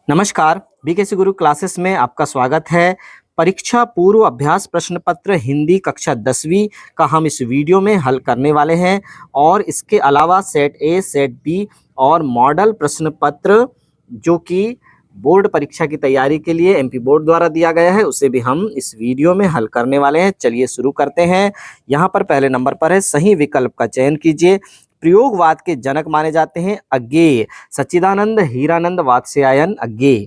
नमस्कार, बीकेसी गुरु क्लासेस में आपका स्वागत है। परीक्षा पूर्व अभ्यास प्रश्न पत्र हिंदी कक्षा 10वीं का हम इस वीडियो में हल करने वाले हैं और इसके अलावा सेट ए, सेट बी और मॉडल प्रश्न पत्र जो कि बोर्ड परीक्षा की तैयारी के लिए एमपी बोर्ड द्वारा दिया गया है, उसे भी हम इस वीडियो में हल करने वाले हैं। चलिए शुरू करते हैं। यहाँ पर पहले नंबर पर है सही विकल्प का चयन कीजिए। प्रयोगवाद के जनक माने जाते हैं अज्ञेय सच्चिदानंद हीरानंद वात्स्यायन अज्ञेय।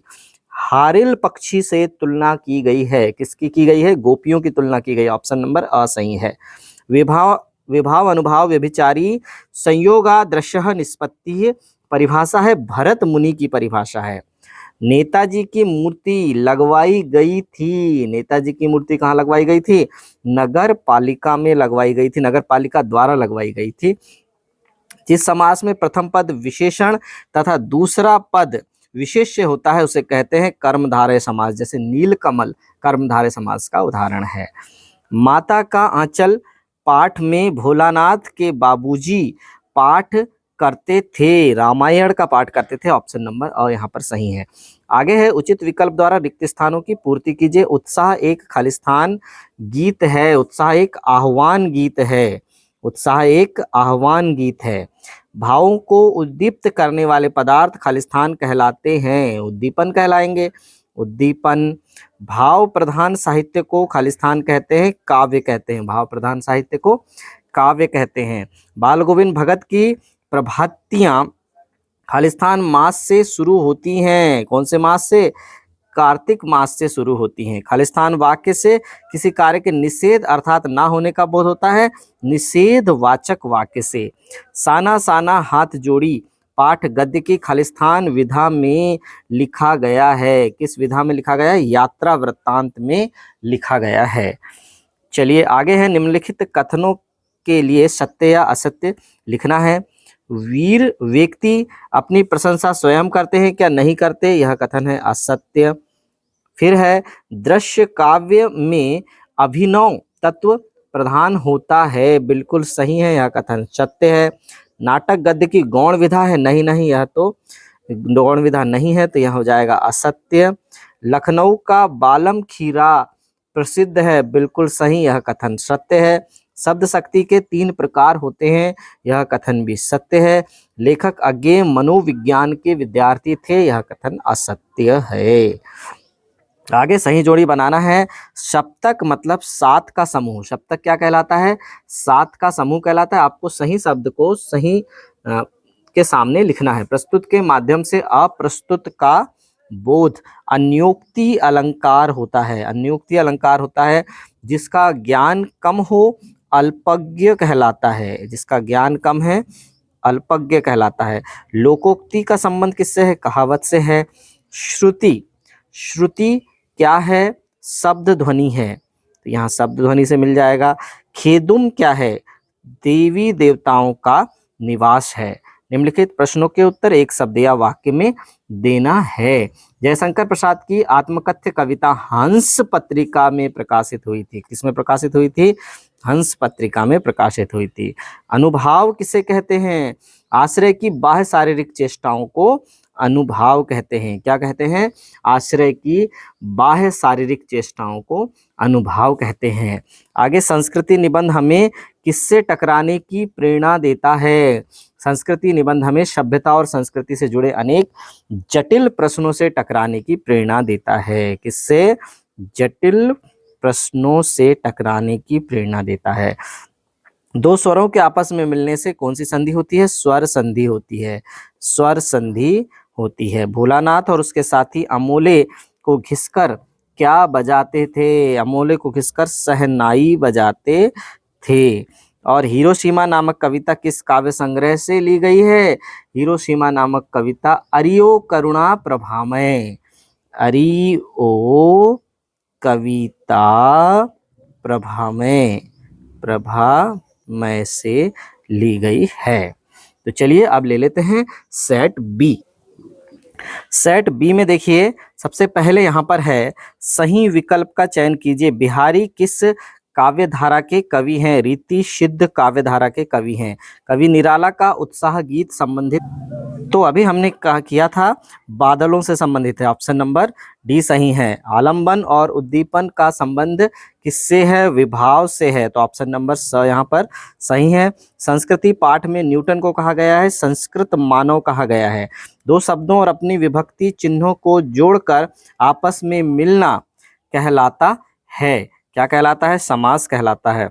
हारिल पक्षी से तुलना की गई है, किसकी की गई है? गोपियों की तुलना की गई। ऑप्शन नंबर अ सही है। विभाव विभाव अनुभाव व्यभिचारी संयोगादृश्य निष्पत्ति परिभाषा है भरत मुनि की परिभाषा है। नेताजी की मूर्ति लगवाई गई थी, नेताजी की मूर्ति कहाँ लगवाई गई थी? नगर पालिका में लगवाई गई थी, नगर पालिका द्वारा लगवाई गई थी। जिस समास में प्रथम पद विशेषण तथा दूसरा पद विशेष्य होता है उसे कहते हैं कर्मधारय समास, जैसे नीलकमल कर्मधारय समास का उदाहरण है। माता का आंचल पाठ में भोलानाथ के बाबूजी पाठ करते थे, रामायण का पाठ करते थे। ऑप्शन नंबर और यहाँ पर सही है। आगे है उचित विकल्प द्वारा रिक्त स्थानों की पूर्ति कीजिए। उत्साह एक खालिस्तान गीत है, उत्साह एक आह्वान गीत है, उत्साह एक आह्वान गीत है। भावों को उद्दीप्त करने वाले पदार्थ खालिस्तान कहलाते हैं, उद्दीपन कहलाएंगे। उद्दीपन। भाव प्रधान साहित्य को खालिस्तान कहते हैं, काव्य कहते हैं, भाव प्रधान साहित्य को काव्य कहते हैं। बाल गोविंद भगत की प्रभातियां खालिस्तान मास से शुरू होती हैं, कौन से मास से? कार्तिक मास से शुरू होती हैं। खालिस्तान वाक्य से किसी कार्य के निषेध अर्थात ना होने का बोध होता है, निषेध वाचक वाक्य से। साना साना हाथ जोड़ी पाठ गद्य की खालिस्तान विधा में लिखा गया है, किस विधा में लिखा गया है? यात्रा वृत्तांत में लिखा गया है। चलिए आगे है निम्नलिखित कथनों के लिए सत्य या असत्य लिखना है। वीर व्यक्ति अपनी प्रशंसा स्वयं करते हैं क्या? नहीं करते, यह कथन है असत्य। फिर है दृश्य काव्य में अभिनव तत्व प्रधान होता है, बिल्कुल सही है, यह कथन सत्य है। नाटक गद्य की गौण विधा है, नहीं नहीं, यह तो गौण विधा नहीं है, तो यह हो जाएगा असत्य। लखनऊ का बालम खीरा प्रसिद्ध है, बिल्कुल सही, यह कथन सत्य है। शब्द शक्ति के 3 प्रकार होते हैं, यह कथन भी सत्य है। लेखक अज्ञेय मनोविज्ञान के विद्यार्थी थे, यह कथन असत्य है। आगे सही जोड़ी बनाना है। सप्तक मतलब 7 का समूह, सप्तक क्या कहलाता है? 7 का समूह कहलाता है। आपको सही शब्द को सही के सामने लिखना है। प्रस्तुत के माध्यम से अप्रस्तुत का बोध। अन्योक्ति अलंकार होता है, अन्योक्ति अलंकार होता है। जिसका ज्ञान कम हो अल्पज्ञ कहलाता है, जिसका ज्ञान कम है अल्पज्ञ कहलाता है। लोकोक्ति का संबंध किससे है? कहावत से है। श्रुति, श्रुति क्या है? शब्द ध्वनि है, तो यहाँ शब्द ध्वनि से मिल जाएगा। खेदुम क्या है? देवी देवताओं का निवास है। निम्नलिखित प्रश्नों के उत्तर एक शब्द या वाक्य में देना है। जयशंकर प्रसाद की आत्मकथ्य कविता हंस पत्रिका में प्रकाशित हुई थी, किसमें प्रकाशित हुई थी? हंस पत्रिका में प्रकाशित हुई थी। अनुभाव किसे कहते हैं? आश्रय की बाह्य शारीरिक चेष्टाओं को अनुभाव कहते हैं। क्या कहते हैं? आश्रय की बाह्य शारीरिक चेष्टाओं को अनुभाव कहते हैं। आगे संस्कृति निबंध हमें किससे टकराने की प्रेरणा देता है? संस्कृति निबंध हमें सभ्यता और संस्कृति से जुड़े अनेक जटिल प्रश्नों से टकराने की प्रेरणा देता है। किससे? जटिल प्रश्नों से टकराने की प्रेरणा देता है। 2 स्वरों के आपस में मिलने से कौन सी संधि होती है? स्वर संधि होती है, स्वर संधि होती है। भोलानाथ और उसके साथी अमोले को घिसकर क्या बजाते थे? अमोले को घिसकर शहनाई बजाते थे। और हिरोशिमा नामक कविता किस काव्य संग्रह से ली गई है? हिरोशिमा नामक कविता अरियो करुणा प्रभामय, अरियो कविता प्रभामय, प्रभामय से ली गई है। तो चलिए अब ले लेते हैं सेट बी। सेट बी में देखिए सबसे पहले यहाँ पर है सही विकल्प का चयन कीजिए। बिहारी किस काव्य धारा के कवि हैं? रीति सिद्ध काव्य धारा के कवि हैं। कवि निराला का उत्साह गीत संबंधित तो अभी हमने कहा किया था बादलों से संबंधित है, ऑप्शन नंबर डी सही है। आलम्बन और उद्दीपन का संबंध किससे है? विभाव से है, तो ऑप्शन नंबर स यहाँ पर सही है। संस्कृति पाठ में न्यूटन को कहा गया है संस्कृत मानव कहा गया है। दो शब्दों और अपनी विभक्ति चिन्हों को जोड़कर आपस में मिलना कहलाता है, क्या कहलाता है? समास कहलाता है।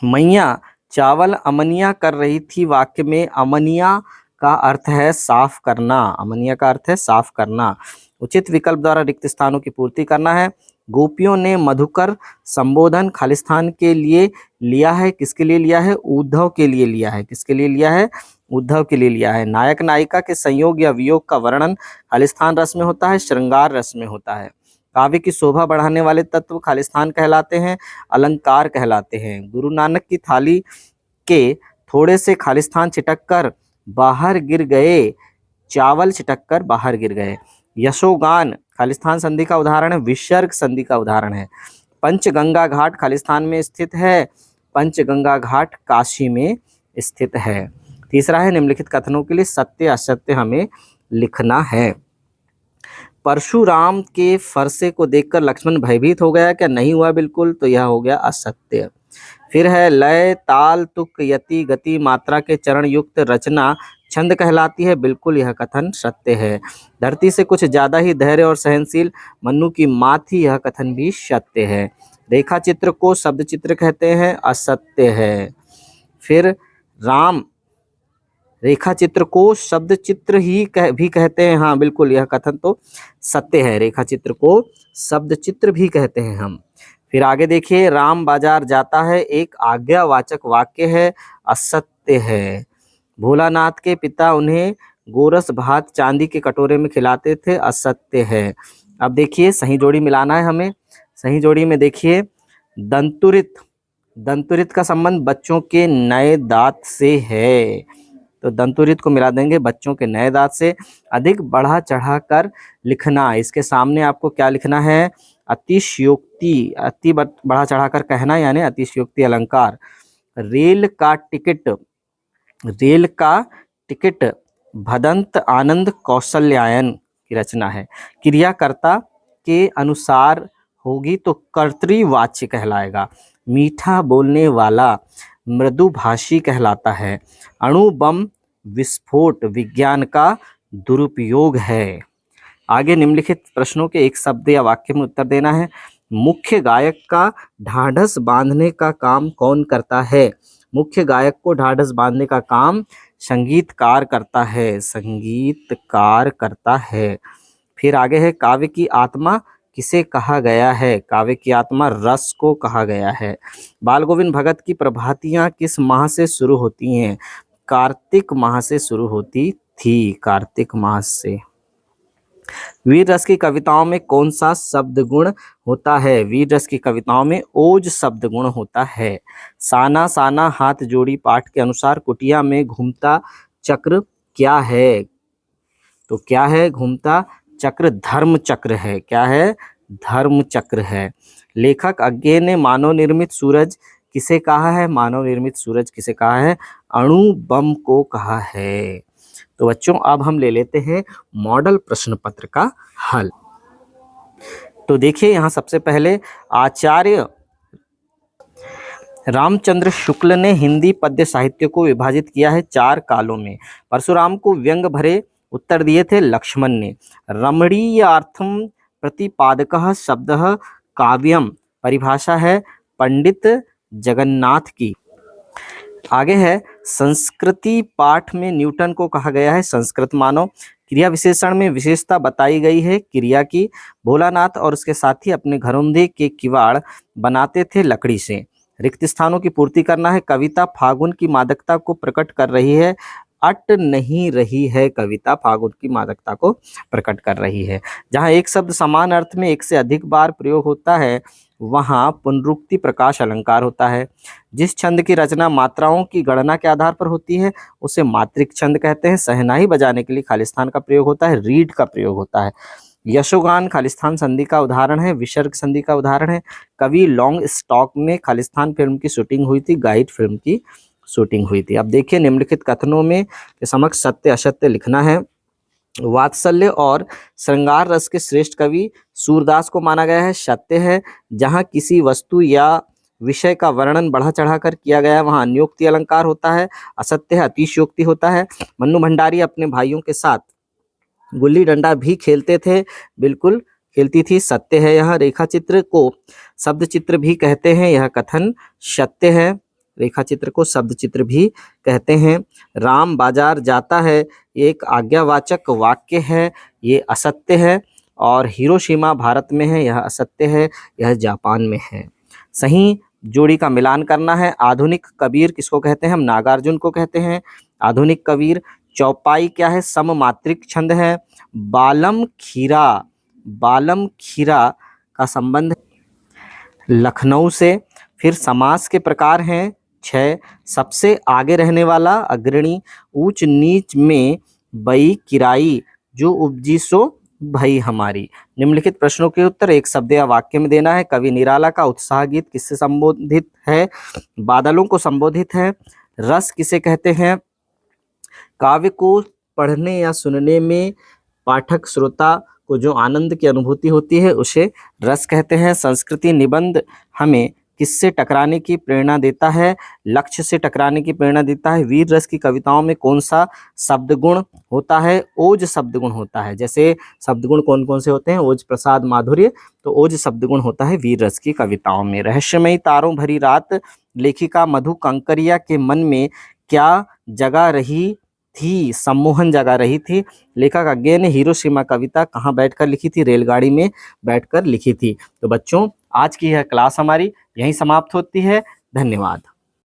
मैया चावल अमनिया कर रही थी, वाक्य में अमनिया का अर्थ है साफ करना, अमनिया का अर्थ है साफ करना। उचित विकल्प द्वारा रिक्त स्थानों की पूर्ति करना है। गोपियों ने मधुकर संबोधन खालिस्तान के लिए लिया है, किसके लिए लिया है? उद्धव के लिए लिया है। किसके लिए लिया है? उद्धव के लिए लिया है। नायक नायिका के संयोग या वियोग का वर्णन खालिस्तान रस में होता है, श्रृंगार रस में होता है। काव्य की शोभा बढ़ाने वाले तत्व खालिस्तान कहलाते हैं, अलंकार कहलाते हैं। गुरु नानक की थाली के थोड़े से खालिस्तान छिटक कर बाहर गिर गए, चावल छिटक कर बाहर गिर गए। यशोगान खालिस्तान संधि का उदाहरण है, विसर्ग संधि का उदाहरण है। पंचगंगा घाट खालिस्तान में स्थित है, पंचगंगा घाट काशी में स्थित है। तीसरा है निम्नलिखित कथनों के लिए सत्य असत्य हमें लिखना है। परशुराम के फरसे को देखकर लक्ष्मण भयभीत हो गया, क्या नहीं हुआ? बिल्कुल, तो यह हो गया असत्य। फिर है लय ताल तुक यति गति मात्रा के चरण युक्त रचना छंद कहलाती है, बिल्कुल यह कथन सत्य है। धरती से कुछ ज्यादा ही धैर्य और सहनशील मन्नू की माँ थी, यह कथन भी सत्य है। रेखा चित्र को शब्द चित्र कहते हैं, असत्य है। फिर राम रेखा चित्र को शब्द चित्र ही भी कहते हैं, हाँ बिल्कुल यह कथन तो सत्य है, रेखा चित्र को शब्द चित्र भी कहते हैं हम। फिर आगे देखिए, राम बाजार जाता है एक आज्ञावाचक वाक्य है, असत्य है। भोलानाथ के पिता उन्हें गोरस भात चांदी के कटोरे में खिलाते थे, असत्य है। अब देखिए सही जोड़ी मिलाना है हमें। सही जोड़ी में देखिए दंतुरित, दंतुरित का संबंध बच्चों के नए दांत से है, तो दंतुरित को मिला देंगे बच्चों के नए दांत से। अधिक बढ़ा चढ़ा कर लिखना, इसके सामने आपको क्या लिखना है? अतिशयोक्ति, अति बढ़ा चढ़ा कर कहना यानी अतिशयोक्ति अलंकार। रेल का टिकट, रेल का टिकट भदंत आनंद कौशल्यायन की रचना है। क्रियाकर्ता के अनुसार होगी तो कर्तृवाच्य कहलाएगा। मीठा बोलने वाला मृदुभाषी कहलाता है। अणु बम विस्फोट विज्ञान का दुरुपयोग है। आगे निम्नलिखित प्रश्नों के एक शब्द या वाक्य में उत्तर देना है। मुख्य गायक का ढाढ़स बांधने का काम कौन करता है? मुख्य गायक को ढाढ़स बांधने का काम संगीतकार करता है, संगीतकार करता है। फिर आगे है काव्य की आत्मा किसे कहा गया है? काव्य की आत्मा रस को कहा गया है। बाल गोविंद भगत की प्रभातियां किस माह से शुरू होती हैं? कार्तिक माह से शुरू होती थी, कार्तिक माह से। वीर रस की कविताओं में कौन सा शब्द गुण होता है? वीर रस की कविताओं में ओज शब्द गुण होता है। साना साना हाथ जोड़ी पाठ के अनुसार कुटिया में घूमता चक्र क्या है? तो क्या है? घूमता चक्र धर्म चक्र है। क्या है? धर्म चक्र है। लेखक अज्ञे ने मानव निर्मित सूरज किसे कहा है? मानव निर्मित सूरज किसे कहा है? अणु बम को कहा है। तो बच्चों अब हम ले लेते हैं मॉडल प्रश्न पत्र का हल। तो देखिए यहाँ सबसे पहले आचार्य रामचंद्र शुक्ल ने हिंदी पद्य साहित्य को विभाजित किया है 4 कालों में। परशुराम को व्यंग भरे उत्तर दिए थे लक्ष्मण ने। रमणीयार्थम प्रतिपादकः शब्दः काव्यम, परिभाषा है पंडित जगन्नाथ की। आगे है संस्कृति पाठ में न्यूटन को कहा गया है संस्कृत मानव। क्रिया विशेषण में विशेषता बताई गई है क्रिया की। भोलानाथ और उसके साथी अपने घरोंदे के किवाड़ बनाते थे लकड़ी से। रिक्त स्थानों की पूर्ति करना है। कविता फागुन की मादकता को प्रकट कर रही है, अट नहीं रही है। कविता फागुन की मादकता को प्रकट कर रही है। जहाँ एक शब्द समान अर्थ में एक से अधिक बार प्रयोग होता है वहाँ पुनरुक्ति प्रकाश अलंकार होता है। जिस छंद की रचना मात्राओं की गणना के आधार पर होती है उसे मात्रिक छंद कहते हैं। सहनाई बजाने के लिए खालिस्तान का प्रयोग होता है, रीड का प्रयोग होता है। यशोगान खालिस्तान संधि का उदाहरण है, विसर्ग संधि का उदाहरण है। कवि लॉन्ग स्टॉक में खालिस्तान फिल्म की शूटिंग हुई थी, गाइड फिल्म की शूटिंग हुई थी। अब देखिए निम्नलिखित कथनों में के समक्ष सत्य असत्य लिखना है। वात्सल्य और श्रृंगार रस के श्रेष्ठ कवि सूरदास को माना गया है, सत्य है। जहाँ किसी वस्तु या विषय का वर्णन बढ़ा चढ़ाकर किया गया है वहाँ अन्योक्ति अलंकार होता है, असत्य है, अतिशयोक्ति होता है। मन्नू भंडारी अपने भाइयों के साथ गुल्ली डंडा भी खेलते थे, बिल्कुल खेलती थी, सत्य है। यह रेखा चित्र को शब्द चित्र भी कहते हैं, यह कथन सत्य है। रेखा चित्र को शब्द चित्र भी कहते हैं। राम बाजार जाता है एक आज्ञावाचक वाक्य है, ये असत्य है। और हिरोशिमा भारत में है, यह असत्य है, यह जापान में है। सही जोड़ी का मिलान करना है। आधुनिक कबीर किसको कहते हैं? हम नागार्जुन को कहते हैं आधुनिक कबीर। चौपाई क्या है? सममात्रिक छंद है। बालम खीरा का संबंध लखनऊ से। फिर समास के प्रकार हैं 6। सबसे आगे रहने वाला अग्रणी, ऊंच नीच में बई किराई, जो उपजी सो भई हमारी। निम्नलिखित प्रश्नों के उत्तर एक शब्द या वाक्य में देना है। कवि निराला का उत्साह गीत किससे संबोधित है? बादलों को संबोधित है। रस किसे कहते हैं? काव्य को पढ़ने या सुनने में पाठक श्रोता को जो आनंद की अनुभूति होती है उसे रस कहते हैं। संस्कृति निबंध हमें किससे टकराने की प्रेरणा देता है? लक्ष्य से टकराने की प्रेरणा देता है। वीर रस की कविताओं में कौन सा शब्द गुण होता है? ओज शब्द गुण होता है। जैसे शब्द गुण कौन कौन से होते हैं? ओज, प्रसाद, माधुर्य, तो ओज शब्द गुण होता है वीर रस की कविताओं में। रहस्यमयी तारों भरी रात, लेखिका मधु कंकरिया के मन में क्या जगा रही थी? सम्मोहन जगा रही थी। लेखक अज्ञेय ने हिरोशिमा कविता कहाँ बैठकर लिखी थी? रेलगाड़ी में बैठकर लिखी थी। तो बच्चों आज की यह क्लास हमारी यहीं समाप्त होती है। धन्यवाद।